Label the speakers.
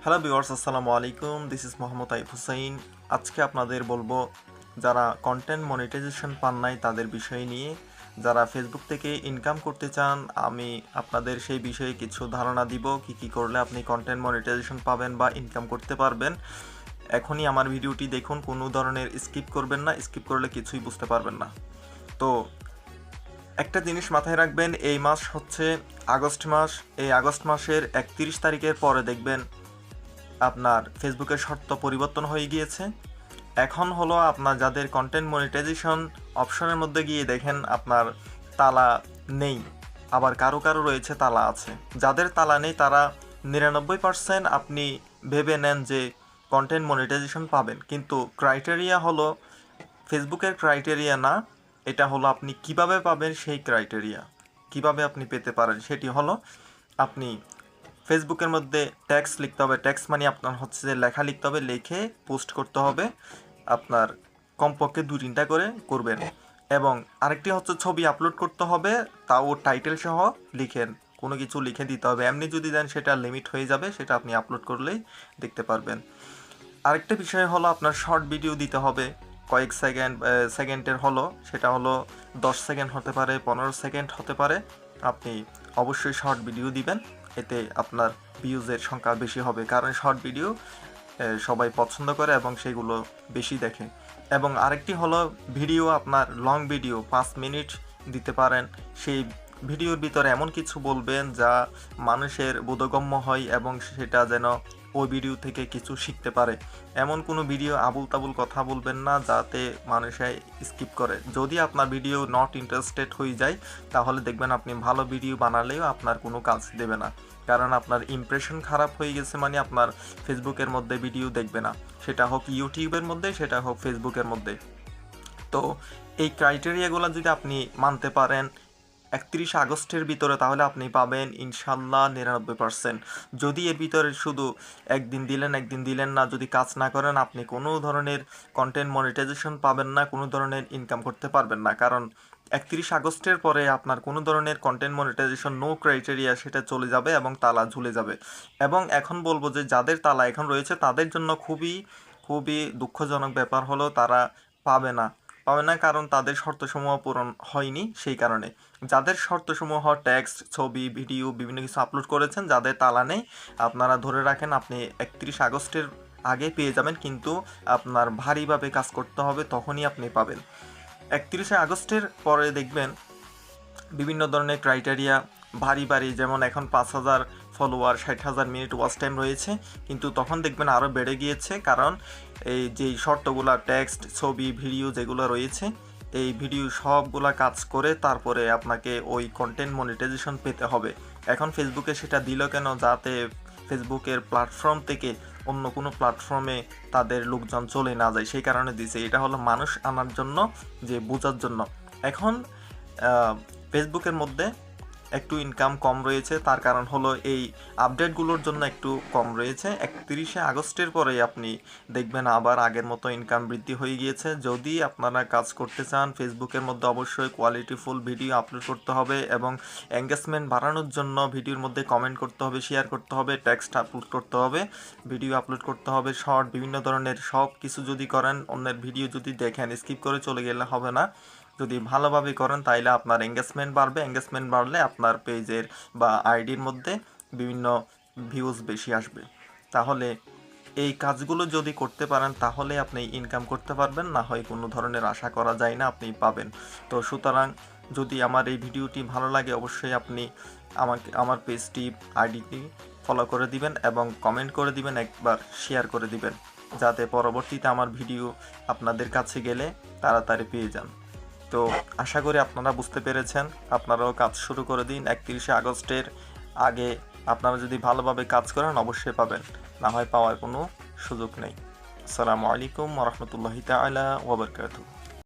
Speaker 1: Hello viewers, আসসালামু আলাইকুম। This is Mohammad Aif Hussain. আজকে আপনাদের বলবো যারা কন্টেন্ট মনিটাইজেশন পান নাই তাদের বিষয় নিয়ে। যারা ফেসবুক থেকে ইনকাম করতে চান, আমি আপনাদের সেই বিষয়ে কিছু ধারণা দিব কি করলে আপনি কন্টেন্ট মনিটাইজেশন পাবেন বা ইনকাম করতে পারবেন। এখনই আমার ভিডিওটি দেখুন, কোনো ধরনের স্কিপ করবেন না, স্কিপ করলে কিছুই বুঝতে পারবেন না। তো একটা জিনিস মাথায় রাখবেন, এই মাস হচ্ছে আগস্ট মাস। এই আগস্ট মাসের 31 তারিখের পরে দেখবেন আপনার ফেসবুকের শর্ত পরিবর্তন হয়ে গিয়েছে। এখন হলো আপনার যাদের কন্টেন্ট মনিটাইজেশন অপশনের মধ্যে গিয়ে দেখেন আপনার তালা নেই, আবার কারো রয়েছে তালা আছে। যাদের তালা নেই তারা 99% আপনি ভেবে নেন যে কন্টেন্ট মনিটাইজেশন পাবেন, কিন্তু ক্রাইটেরিয়া হলো ফেসবুকের ক্রাইটেরিয়া না, এটা হলো আপনি কিভাবে পাবেন সেই ক্রাইটেরিয়া। কিভাবে আপনি পেতে পারেন সেটি হলো আপনি ফেসবুকের মধ্যে ট্যাক্স লিখতে হবে। ট্যাক্স মানে আপনার হচ্ছে যে লেখা লিখতে হবে, লিখে পোস্ট করতে হবে। আপনার কমপক্ষে 2-3টা করে করবেন। এবং আরেকটি হচ্ছে ছবি আপলোড করতে হবে, তাও টাইটেল সহ লিখেন, কোনো কিছু লিখে দিতে হবে। এমনি যদি দেন সেটা লিমিট হয়ে যাবে, সেটা আপনি আপলোড করলেই দেখতে পারবেন। আরেকটা বিষয় হলো আপনার শর্ট ভিডিও দিতে হবে, কয়েক সেকেন্ডের হলো, সেটা হলো 10 সেকেন্ড হতে পারে, 15 সেকেন্ড হতে পারে। আপনি অবশ্যই শর্ট ভিডিও দিবেন, এতে আপনার ভিউজের সংখ্যা বেশি হবে, কারণ শর্ট ভিডিও সবাই পছন্দ করে এবং সেগুলো বেশি দেখে। এবং আরেকটি হলো ভিডিও, আপনার লং ভিডিও 5 মিনিট দিতে পারেন। সেই ভিডিওর ভিতরে এমন কিছু বলবেন যা মানুষের বোধগম্য হয় এবং সেটা যেন ওই ভিডিও থেকে কিছু শিখতে পারে। এমন কোনো ভিডিও আবুল তাবুল কথা বলবেন না যাতে মানুষে স্কিপ করে। যদি আপনার ভিডিও নট ইন্টারেস্টেড হয়ে যায় তাহলে দেখবেন আপনি ভালো ভিডিও বানালেও আপনার কোনো কাজ দেবে না, কারণ আপনার ইমপ্রেশন খারাপ হয়ে গেছে, মানে আপনার ফেসবুকের মধ্যে ভিডিও দেখবে না, সেটা হোক ইউটিউবের মধ্যে, সেটা হোক ফেসবুকের মধ্যে। তো এই ক্রাইটেরিয়াগুলো যদি আপনি মানতে পারেন 31 আগস্টের ভিতরে, তাহলে আপনি পাবেন ইনশাল্লাহ 99%। যদি এর ভিতরে শুধু একদিন দিলেন না, যদি কাজ না করেন, আপনি কোনো ধরনের কন্টেন্ট মনিটাইজেশন পাবেন না, কোনো ধরনের ইনকাম করতে পারবেন না। কারণ 31 আগস্টের পরে আপনার কোনো ধরনের কন্টেন্ট মনিটাইজেশন নো ক্রাইটেরিয়া, সেটা চলে যাবে এবং তালা ঝুলে যাবে। এবং এখন বলবো যে যাদের তালা এখন রয়েছে তাদের জন্য খুবই খুবই দুঃখজনক ব্যাপার হলো তারা পাবে না, কারণ তাদের শর্তসমূহ পূরণ হয়নি। সেই কারণে যাদের শর্তসমূহ টেক্সট, ছবি, ভিডিও বিভিন্ন কিছু আপলোড করেছেন, যাদের তালা নেই, আপনারা ধরে রাখেন আপনি 31 আগস্টের আগে পেয়ে যাবেন, কিন্তু আপনার ভারীভাবে কাজ করতে হবে, তখনই আপনি পাবেন। 31 আগস্টের পরে দেখবেন বিভিন্ন ধরনের ক্রাইটেরিয়া ভারী, যেমন এখন 5,000 ফলোয়ার, 60,000 মিনিট ওয়াচ টাইম রয়েছে, কিন্তু তখন দেখবেন আরও বেড়ে গিয়েছে, কারণ এই যেই শর্তগুলা টেক্সট, ছবি, ভিডিও যেগুলো রয়েছে, এই ভিডিও সবগুলা কাজ করে তারপরে আপনাকে ওই কন্টেন্ট মনিটাইজেশন পেতে হবে। এখন ফেসবুকে সেটা দিল কেন? যাতে ফেসবুকের প্ল্যাটফর্ম থেকে অন্য কোনো প্ল্যাটফর্মে তাদের লোকজন চলে না যায়, সেই কারণে দিছে। এটা হলো মানুষ আনার জন্য, যে বোঝার জন্য। এখন ফেসবুকের মধ্যে একটু ইনকাম কম রয়েছে, তার কারণ হলো এই আপডেটগুলোর জন্য একটু কম রয়েছে। 31 আগস্টের পরে আপনি দেখবেন আবার আগের মতো ইনকাম বৃদ্ধি হয়ে গিয়েছে। যদি আপনারা কাজ করতে চান ফেসবুকের মধ্যে, অবশ্যই কোয়ালিটিফুল ভিডিও আপলোড করতে হবে এবং এঙ্গেজমেন্ট বাড়ানোর জন্য ভিডিওর মধ্যে কমেন্ট করতে হবে, শেয়ার করতে হবে, টেক্সট আপলোড করতে হবে, ভিডিও আপলোড করতে হবে, শর্ট, বিভিন্ন ধরনের সব কিছু যদি করেন, অন্যের ভিডিও যদি দেখেন, স্কিপ করে চলে গেলে হবে না। যদি ভালোভাবে করেন তাইলে আপনার এঙ্গেজমেন্ট বাড়বে, এঙ্গেজমেন্ট বাড়লে আপনার পেজের বা আইডির মধ্যে বিভিন্ন ভিউজ বেশি আসবে। তাহলে এই কাজগুলো যদি করতে পারেন তাহলে আপনি ইনকাম করতে পারবেন, না হয় কোনো ধরনের আশা করা যায় না আপনি পাবেন। তো সুতরাং যদি আমার এই ভিডিওটি ভালো লাগে অবশ্যই আপনি আমার পেজটি, আইডিটি ফলো করে দিবেন এবং কমেন্ট করে দিবেন, একবার শেয়ার করে দিবেন, যাতে পরবর্তীতে আমার ভিডিও আপনাদের কাছে গেলে তাড়াতাড়ি পেয়ে যান। তো আশা করি আপনারা বুঝতে পেরেছেন, আপনারাও কাজ শুরু করে দিন। 31 আগস্টের আগে আপনারা যদি ভালোভাবে কাজ করেন অবশ্যই পাবেন, না হয় পাওয়ার কোনো সুযোগ নেই। আসসালামু আলাইকুম ওয়া রাহমাতুল্লাহি তাআলা ওয়া বারাকাতুহু।